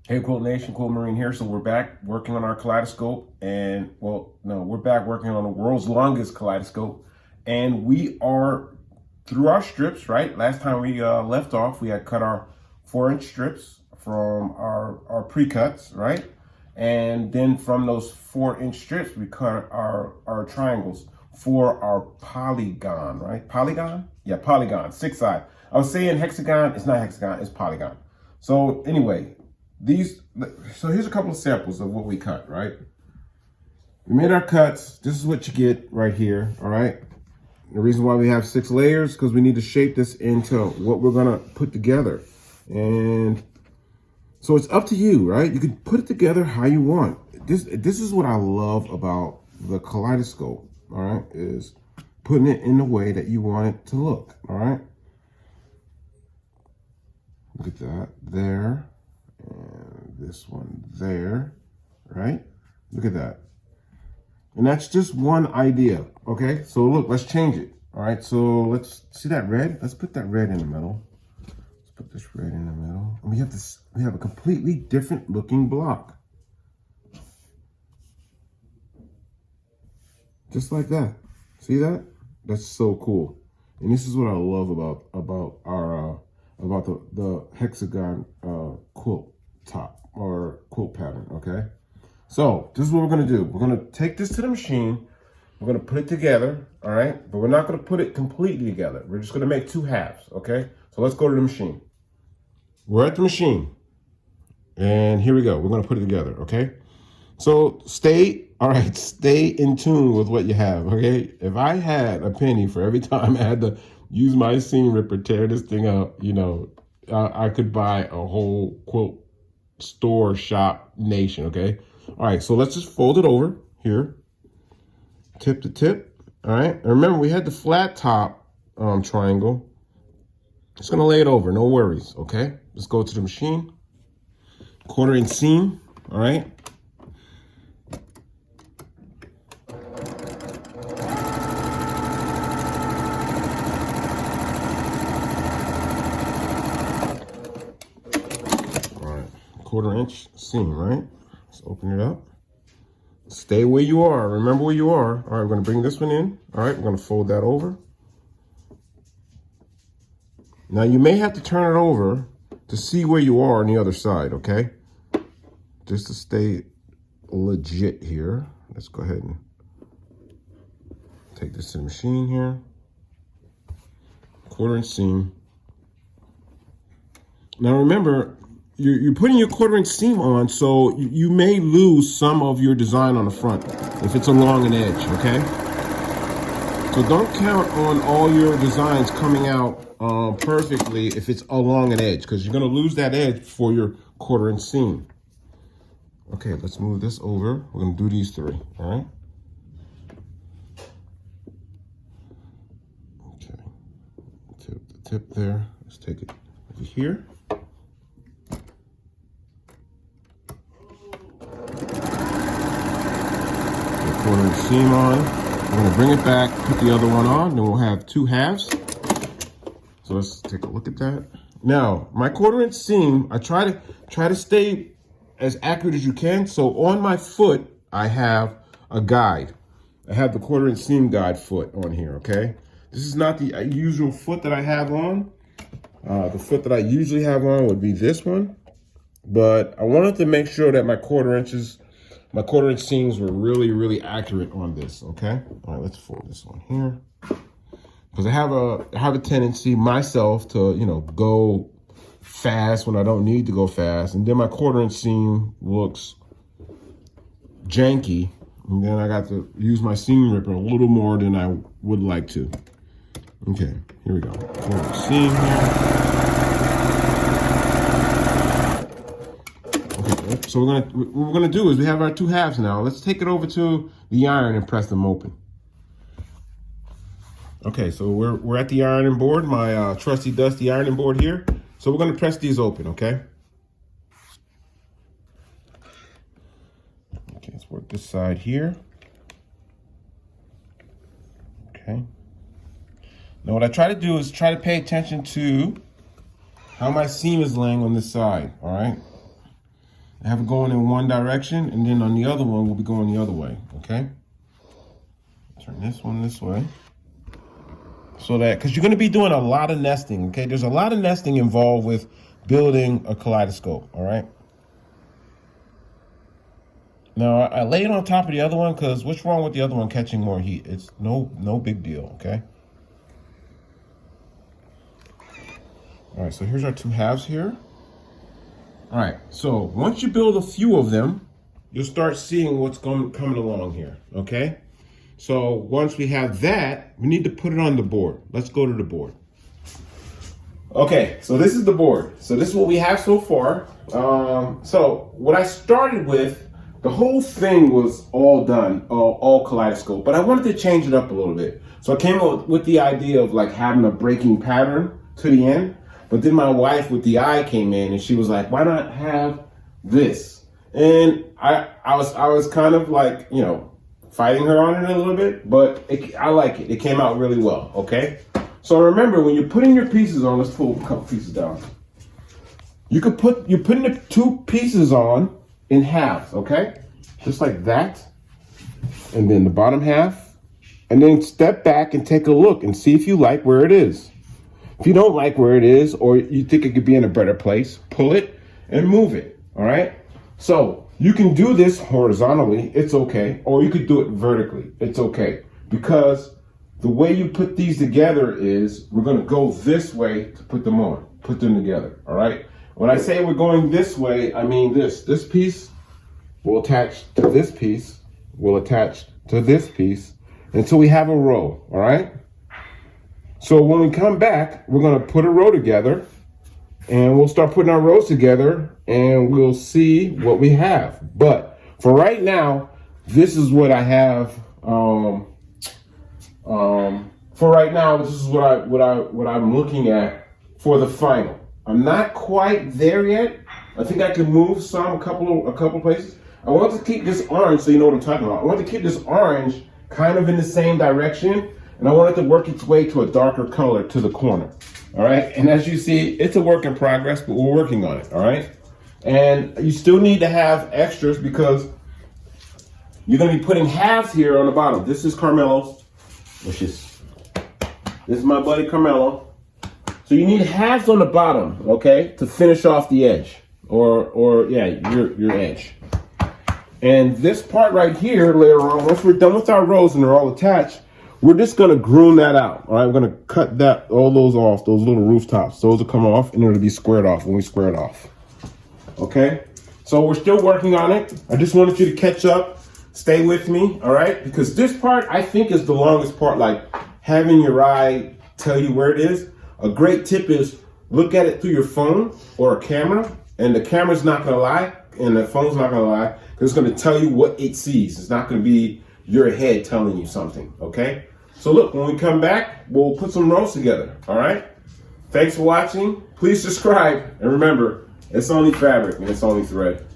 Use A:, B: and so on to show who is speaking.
A: Hey, Quilt Nation, Quilt Marine here. So we're back working on our kaleidoscope, and well, no, we're back working on the world's longest kaleidoscope, and we are through our strips. Right, last time we left off, we had cut our 4-inch strips from our pre-cuts, right, and then from those 4-inch strips, we cut our triangles for our polygon, right? Polygon, yeah, polygon, 6-side. I was saying hexagon. It's not hexagon. It's polygon. So anyway. So here's a couple of samples of what we cut, right? We made our cuts. This is what you get right here, all right? The reason why we have 6 layers, because we need to shape this into what we're gonna put together. And so it's up to you, right? You can put it together how you want. This is what I love about the kaleidoscope, all right? Is putting it in the way that you want it to look, all right? Look at that, there. And this one there, right? Look at that. And that's just one idea, okay? So look, let's change it. All right, so let's see that red. Let's put that red in the middle. Let's put this red in the middle. And we have a completely different looking block. Just like that. See that? That's so cool. And this is what I love about our about the hexagon quilt top or quilt pattern, okay? So this is what we're gonna do. We're gonna take this to the machine. We're gonna put it together, all right? But we're not gonna put it completely together. We're just gonna make 2 halves, okay? So let's go to the machine. We're at the machine. And here we go. We're gonna put it together, okay? So stay in tune with what you have, okay? If I had a penny for every time I had to use my seam ripper, tear this thing up, you know, I could buy a whole quilt store shop nation, okay? All right, so let's just fold it over here, tip to tip, all right? And remember, we had the flat top triangle. Just gonna lay it over, no worries, okay? Let's go to the machine, 1/4-inch seam, all right? All right, 1/4-inch seam, right? Let's open it up. Stay where you are. Remember where you are. All right, we're gonna bring this one in. All right, we're gonna fold that over. Now you may have to turn it over to see where you are on the other side, okay? Just to stay legit here. Let's go ahead and take this to the machine here. 1/4-inch seam. Now remember, you're putting your 1/4-inch seam on, so you may lose some of your design on the front if it's along an edge, okay? So don't count on all your designs coming out perfectly if it's along an edge, because you're gonna lose that edge for your 1/4-inch seam. Okay, let's move this over. We're gonna do these 3, all right? Okay, tip there. Let's take it over here. 1/4-inch seam on. We're gonna bring it back, put the other one on, then we'll have 2 halves. So let's take a look at that. Now, my 1/4-inch seam, I try to stay as accurate as you can. So on my foot, I have a guide. I have the 1/4-inch seam guide foot on here, okay? This is not the usual foot that I have on. The foot that I usually have on would be this one. But I wanted to make sure that my 1/4-inch seams were really, really accurate on this, okay? All right, let's fold this on here. Because I have a tendency myself to, you know, go fast when I don't need to go fast. And then my 1/4-inch seam looks janky. And then I got to use my seam ripper a little more than I would like to. Okay, here we go. 1/4-inch seam here. So what we're gonna do is we have our 2 halves now. Let's take it over to the iron and press them open. Okay, so we're at the ironing board, my trusty dusty ironing board here. So we're gonna press these open, okay? Okay, let's work this side here. Okay. Now what I try to do is try to pay attention to how my seam is laying on this side, all right? I have it going in one direction, and then on the other one, we'll be going the other way, okay? Turn this one this way. So that, because you're going to be doing a lot of nesting, okay? There's a lot of nesting involved with building a kaleidoscope, all right? Now, I lay it on top of the other one because what's wrong with the other one catching more heat? It's no big deal, okay? All right, so here's our two halves here. All right, so once you build a few of them, you'll start seeing what's coming along here, okay? So once we have that, we need to put it on the board. Let's go to the board. Okay, so this is the board. So this is what we have so far. So what I started with, the whole thing was all done, all kaleidoscope, but I wanted to change it up a little bit. So I came up with the idea of like having a breaking pattern to the end. But then my wife with the eye came in and she was like, why not have this? And I was kind of like, you know, fighting her on it a little bit, but I like it. It came out really well, okay? So remember, when you're putting your pieces on, let's pull a couple pieces down. You're putting the two pieces on in halves, okay? Just like that. And then the bottom half. And then step back and take a look and see if you like where it is. If you don't like where it is, or you think it could be in a better place, pull it and move it, all right? So you can do this horizontally, it's okay, or you could do it vertically, it's okay. Because the way you put these together is, we're gonna go this way to put them on, put them together, all right? When I say we're going this way, I mean this. This piece will attach to this piece, will attach to this piece, until we have a row, all right? So when we come back, we're gonna put a row together and we'll start putting our rows together and we'll see what we have. But for right now, this is what I have. For right now, this is what I'm looking at for the final. I'm not quite there yet. I think I can move a couple places. I want to keep this orange, so you know what I'm talking about. I want to keep this orange kind of in the same direction. And I want it to work its way to a darker color to the corner, all right? And as you see, it's a work in progress, but we're working on it, all right? And you still need to have extras because you're gonna be putting halves here on the bottom. This is Carmelo's, this is my buddy Carmelo. So you need halves on the bottom, okay, to finish off the edge, or yeah, your edge. And this part right here later on, once we're done with our rows and they're all attached, we're just gonna groom that out, all right? We're gonna cut all those off, those little rooftops. Those will come off and it'll be squared off when we square it off, okay? So we're still working on it. I just wanted you to catch up, stay with me, all right? Because this part, I think, is the longest part, like having your eye tell you where it is. A great tip is look at it through your phone or a camera, and the camera's not gonna lie, and the phone's not gonna lie, because it's gonna tell you what it sees. It's not gonna be your head telling you something, okay? So look, when we come back, we'll put some rows together, all right? Thanks for watching. Please subscribe, and remember, it's only fabric and it's only thread.